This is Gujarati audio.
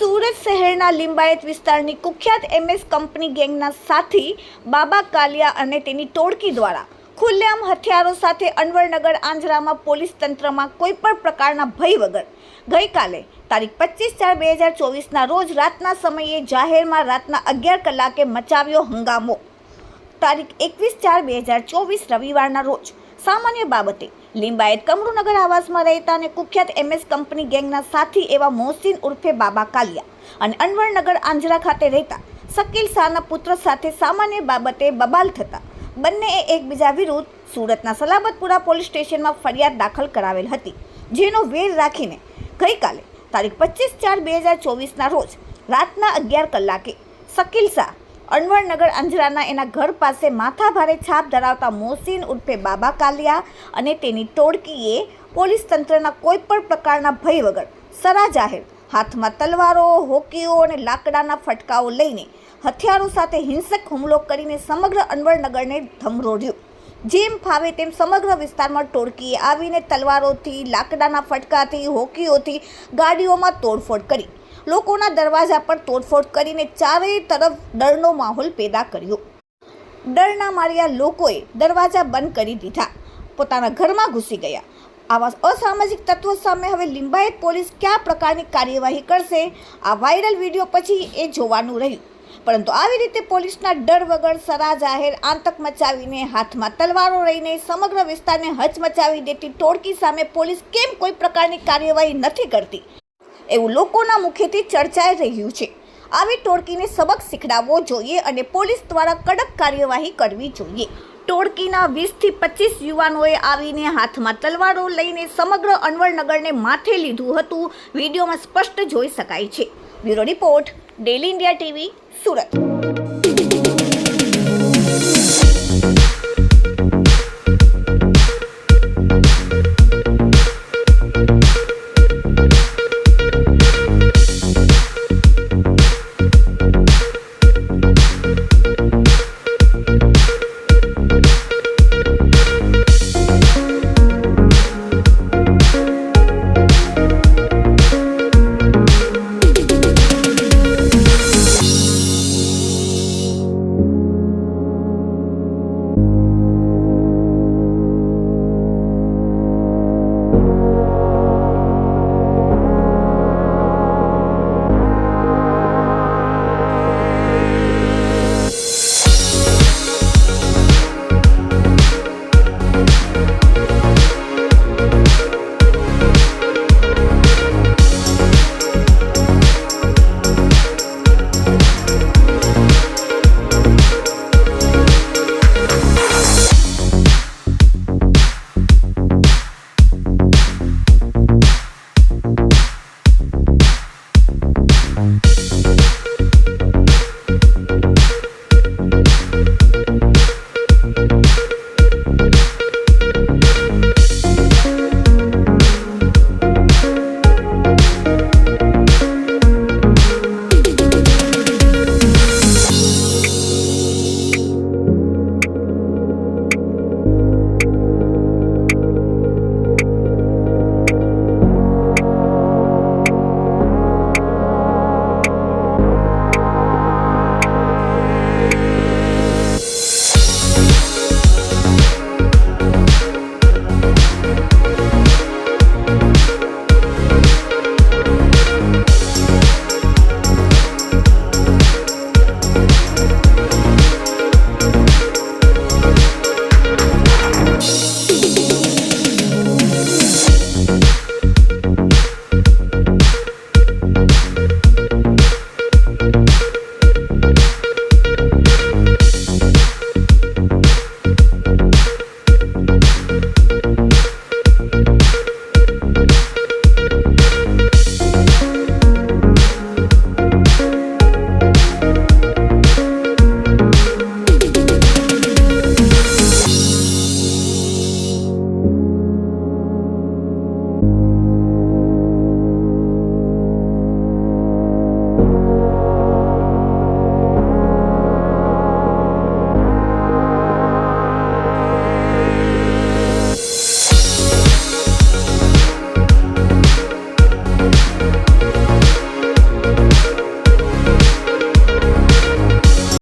સુરત શહેરના લિંબાયત વિસ્તારની કુખ્યાત એમએસ કંપની ગેંગના સાથી બાબા કાલિયા અને તેની ટોળકી દ્વારા ખુલ્લેઆમ હથિયારો સાથે અનવરનગર આંજરામાં પોલીસ તંત્રમાં કોઈપણ પ્રકારના ભય વગર ગઈકાલે તારીખ 25/4/2024ના રોજ રાતના સમયે જાહેરમાં રાતના 11 કલાકે મચાવ્યો હંગામો। તારીખ 21/4/2024 રવિવારના રોજ સામાન્ય બાબતે લિંબાયત કમરુનગર આવાસમાં રહેતા અને કુખ્યાત એમએસ કંપની ગેંગના સાથી એવા મોહસિન ઉર્ફે બાબા કાલિયા અને અનવરનગર આંજરા ખાતે રહેતા શકીલ શાહના પુત્ર સાથે સામાન્ય બાબતે બબાલ થતા બંનેએ એકબીજા વિરુદ્ધ સુરતના સલાબતપુરા પોલીસ સ્ટેશનમાં ફરિયાદ દાખલ કરાવેલ હતી, જેનો વેર રાખીને ગઈકાલે તારીખ 25/4/2024ના રોજ રાતના 11 કલાકે શકીલ શાહ અનવરનગર આંજરાના એના ઘર પાસે માથાભારે છાપ ધરાવતા મોહસિન ઉર્ફે બાબા કાલિયા અને તેની ટોળકીએ પોલીસ તંત્રના કોઈપણ પ્રકારના ભય વગર સરા જાહેર હાથમાં તલવારો, હોકીઓ અને લાકડાના ફટકાઓ લઈને હથિયારો સાથે હિંસક હુમલો કરીને સમગ્ર અનવરનગરને ધમરોળ્યું। જેમ ફાવે તેમ સમગ્ર વિસ્તારમાં ટોળકીએ આવીને તલવારોથી, લાકડાના ફટકાથી, હોકીઓથી ગાડીઓમાં તોડફોડ કરી લોકોના દરવાજા પર તોડફોડ કરીને ચારે તરફ ડરનો માહોલ પેદા કર્યો। ડરના માર્યા લોકોએ દરવાજા બંધ કરી દીધા, પોતાના ઘરમાં ઘૂસી ગયા। આવા અસામાજિક તત્વો સામે હવે લિંબાયત પોલીસ કયા પ્રકારની કાર્યવાહી કરશે, આ વાયરલ વિડીયો પછી એ જોવાનું રહ્યું। પરંતુ આવી રીતે પોલીસના ડર વગર સરા જાહેર આતંક મચાવીને હાથમાં તલવારો લઈને સમગ્ર વિસ્તારને હચમચાવી દેતી ટોળકી સામે પોલીસ કેમ કોઈ પ્રકારની કાર્યવાહી નથી કરતી, એવું લોકોના મુખેથી ચર્ચાઈ રહ્યું છે। આવી ટોળકીને સબક શીખડાવવો જોઈએ અને પોલીસ દ્વારા કડક કાર્યવાહી કરવી જોઈએ। ટોળકીના 20 થી 25 યુવાનોએ આવીને હાથમાં તલવારો લઈને સમગ્ર અનવરનગરને માથે લીધું હતું, વિડીયોમાં સ્પષ્ટ જોઈ શકાય છે। Bureau report, daily India TV, Surat.